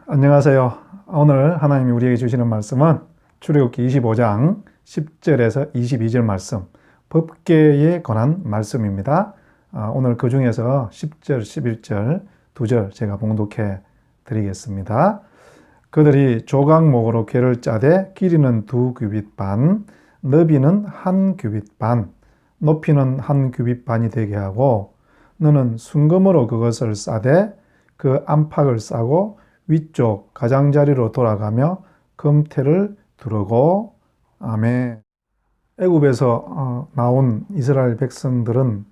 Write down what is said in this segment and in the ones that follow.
안녕하세요. 오늘 하나님이 우리에게 주시는 말씀은 출애굽기 25장 10절에서 22절 말씀, 법궤에 관한 말씀입니다. 오늘 그 중에서 10절, 11절 두 절 제가 봉독해 드리겠습니다. 그들이 조각목으로 궤를 짜되 길이는 2규빗 반, 너비는 1규빗 반, 높이는 1규빗 반이 되게 하고 너는 순금으로 그것을 싸되 그 안팎을 싸고 위쪽 가장자리로 돌아가며 금태를 두르고. 아멘. 애굽에서 나온 이스라엘 백성들은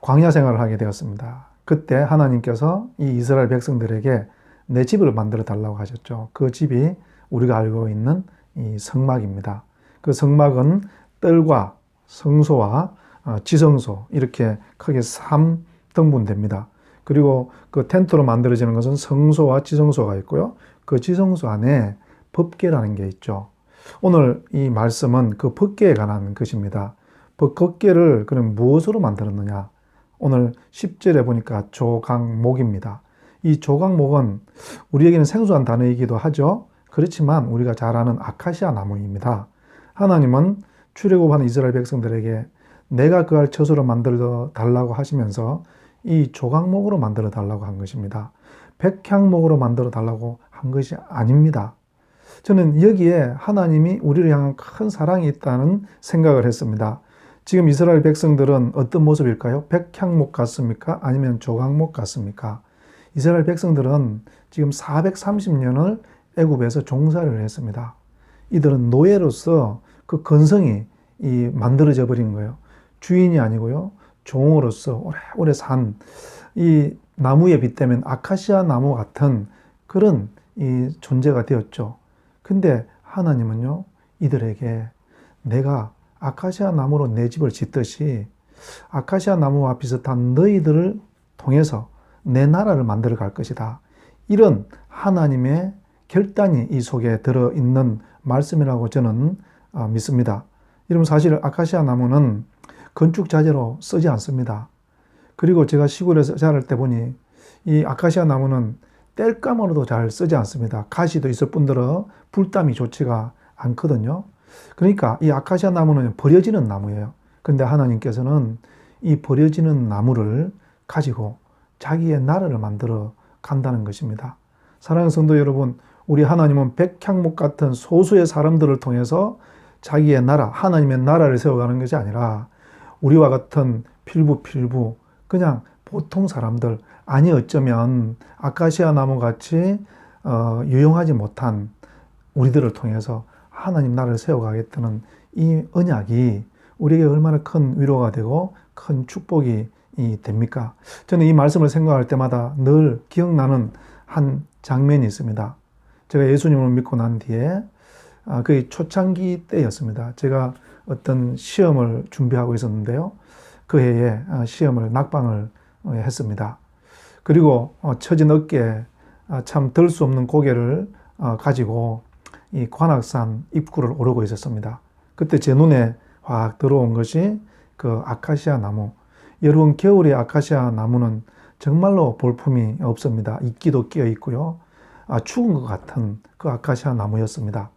광야 생활을 하게 되었습니다. 그때 하나님께서 이 이스라엘 백성들에게 내 집을 만들어 달라고 하셨죠. 그 집이 우리가 알고 있는 이 성막입니다. 그 성막은 뜰과 성소와 지성소 이렇게 크게 3등분됩니다. 그리고 그 텐트로 만들어지는 것은 성소와 지성소가 있고요. 그 지성소 안에 법궤라는 게 있죠. 오늘 이 말씀은 그 법궤에 관한 것입니다. 법궤를 그럼 무엇으로 만들었느냐? 오늘 10절에 보니까 조각목입니다. 이 조각목은 우리에게는 생소한 단어이기도 하죠. 그렇지만 우리가 잘 아는 아카시아 나무입니다. 하나님은 출애굽하는 이스라엘 백성들에게 내가 그할 처소로 만들어 달라고 하시면서 이 조각목으로 만들어 달라고 한 것입니다. 백향목으로 만들어 달라고 한 것이 아닙니다. 저는 여기에 하나님이 우리를 향한 큰 사랑이 있다는 생각을 했습니다. 지금 이스라엘 백성들은 어떤 모습일까요? 백향목 같습니까? 아니면 조각목 같습니까? 이스라엘 백성들은 지금 430년을 애굽에서 종살이를 했습니다. 이들은 노예로서 그 건성이 만들어져 버린 거예요. 주인이 아니고요. 종으로서 오래오래 산 이 나무에 빗대면 아카시아 나무 같은 그런 이 존재가 되었죠. 근데 하나님은요, 이들에게 내가 아카시아 나무로 내 집을 짓듯이 아카시아 나무와 비슷한 너희들을 통해서 내 나라를 만들어 갈 것이다. 이런 하나님의 결단이 이 속에 들어있는 말씀이라고 저는 믿습니다. 여러분, 사실 아카시아 나무는 건축 자재로 쓰지 않습니다. 그리고 제가 시골에서 자랄 때 보니 이 아카시아 나무는 땔감으로도 잘 쓰지 않습니다. 가시도 있을 뿐더러 불담이 좋지가 않거든요. 그러니까 이 아카시아 나무는 버려지는 나무예요. 그런데 하나님께서는 이 버려지는 나무를 가지고 자기의 나라를 만들어 간다는 것입니다. 사랑하는 성도 여러분, 우리 하나님은 백향목 같은 소수의 사람들을 통해서 자기의 나라, 하나님의 나라를 세워가는 것이 아니라 우리와 같은 필부 그냥 보통 사람들, 아니 어쩌면 아카시아 나무같이 유용하지 못한 우리들을 통해서 하나님 나라를 세워가겠다는 이 언약이 우리에게 얼마나 큰 위로가 되고 큰 축복이 됩니까? 저는 이 말씀을 생각할 때마다 늘 기억나는 한 장면이 있습니다. 제가 예수님을 믿고 난 뒤에 거의 초창기 때였습니다. 제가 어떤 시험을 준비하고 있었는데요. 그 해에 시험을 낙방을 했습니다. 그리고 처진 어깨에 참 들 수 없는 고개를 가지고 이 관악산 입구를 오르고 있었습니다. 그때 제 눈에 확 들어온 것이 그 아카시아 나무. 여러분, 겨울의 아카시아 나무는 정말로 볼품이 없습니다. 이끼도 끼어 있고요. 죽은 것 같은 그 아카시아 나무였습니다.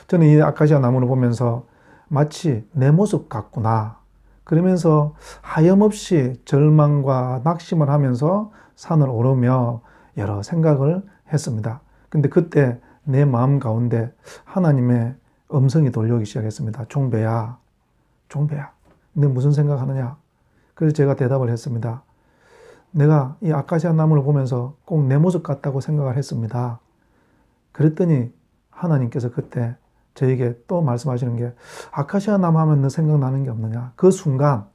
저는 이 아카시아 나무를 보면서 마치 내 모습 같구나. 그러면서 하염없이 절망과 낙심을 하면서 산을 오르며 여러 생각을 했습니다. 근데 그때 내 마음 가운데 하나님의 음성이 들려오기 시작했습니다. 종배야, 너 무슨 생각하느냐? 그래서 제가 대답을 했습니다. 내가 이 아카시아 나무를 보면서 꼭 내 모습 같다고 생각을 했습니다. 그랬더니 하나님께서 그때 저에게 또 말씀하시는 게 아카시아 나무 하면 너 생각나는 게 없느냐? 그 순간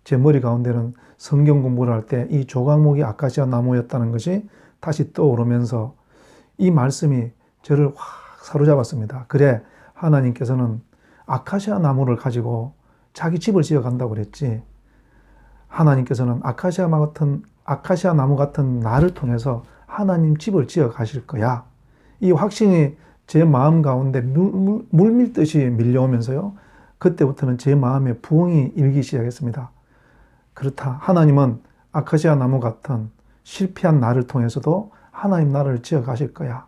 제 머리 가운데는 성경 공부를 할 때 이 조각목이 아카시아 나무였다는 것이 다시 떠오르면서 이 말씀이 저를 확 사로잡았습니다. 그래, 하나님께서는 아카시아 나무를 가지고 자기 집을 지어 간다고 그랬지. 하나님께서는 아카시아 나무 같은 나를 통해서 하나님 집을 지어 가실 거야. 이 확신이 제 마음 가운데 물밀듯이 밀려오면서요. 그때부터는 제 마음에 부흥이 일기 시작했습니다. 그렇다. 하나님은 아카시아 나무 같은 실패한 나를 통해서도 하나님 나라를 지어 가실 거야.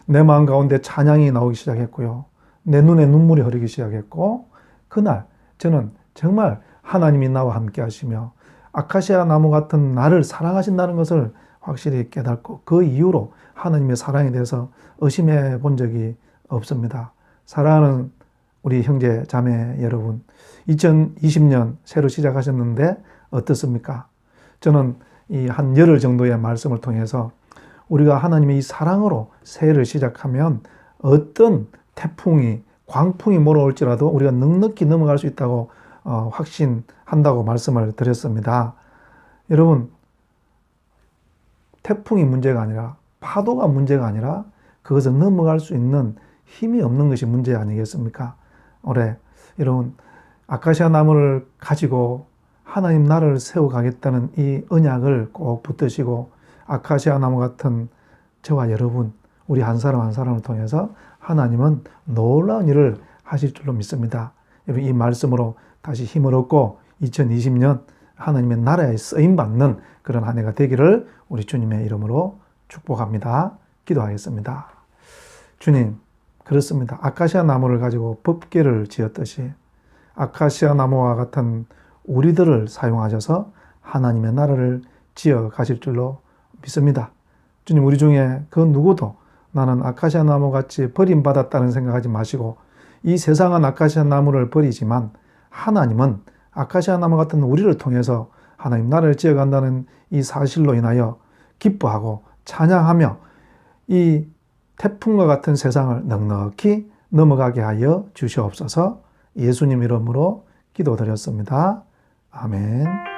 내 마음 가운데 찬양이 나오기 시작했고요. 내 눈에 눈물이 흐르기 시작했고, 그날 저는 정말 하나님이 나와 함께 하시며 아카시아 나무 같은 나를 사랑하신다는 것을 확실히 깨닫고, 그 이후로 하나님의 사랑에 대해서 의심해 본 적이 없습니다. 사랑하는 우리 형제 자매 여러분, 2020년 새로 시작하셨는데 어떻습니까? 저는 이 한 열흘 정도의 말씀을 통해서 우리가 하나님의 이 사랑으로 새해를 시작하면 어떤 태풍이, 광풍이 몰아올지라도 우리가 넉넉히 넘어갈 수 있다고 확신한다고 말씀을 드렸습니다. 여러분, 태풍이 문제가 아니라, 파도가 문제가 아니라 그것을 넘어갈 수 있는 힘이 없는 것이 문제 아니겠습니까? 올해 여러분, 아카시아 나무를 가지고 하나님 나라를 세워가겠다는 이 언약을 꼭 붙드시고, 아카시아 나무 같은 저와 여러분, 우리 한 사람 한 사람을 통해서 하나님은 놀라운 일을 하실 줄로 믿습니다. 여러분, 이 말씀으로 다시 힘을 얻고 2020년 하나님의 나라에 쓰임받는 그런 한 해가 되기를 우리 주님의 이름으로 축복합니다. 기도하겠습니다. 주님, 그렇습니다. 아카시아 나무를 가지고 법궤를 지었듯이 아카시아 나무와 같은 우리들을 사용하셔서 하나님의 나라를 지어 가실 줄로 믿습니다. 주님, 우리 중에 그 누구도 나는 아카시아 나무같이 버림받았다는 생각하지 마시고, 이 세상은 아카시아 나무를 버리지만 하나님은 아카시아 나무 같은 우리를 통해서 하나님 나라를 지어간다는 이 사실로 인하여 기뻐하고 찬양하며 이 태풍과 같은 세상을 넉넉히 넘어가게 하여 주시옵소서. 예수님 이름으로 기도드렸습니다. 아멘.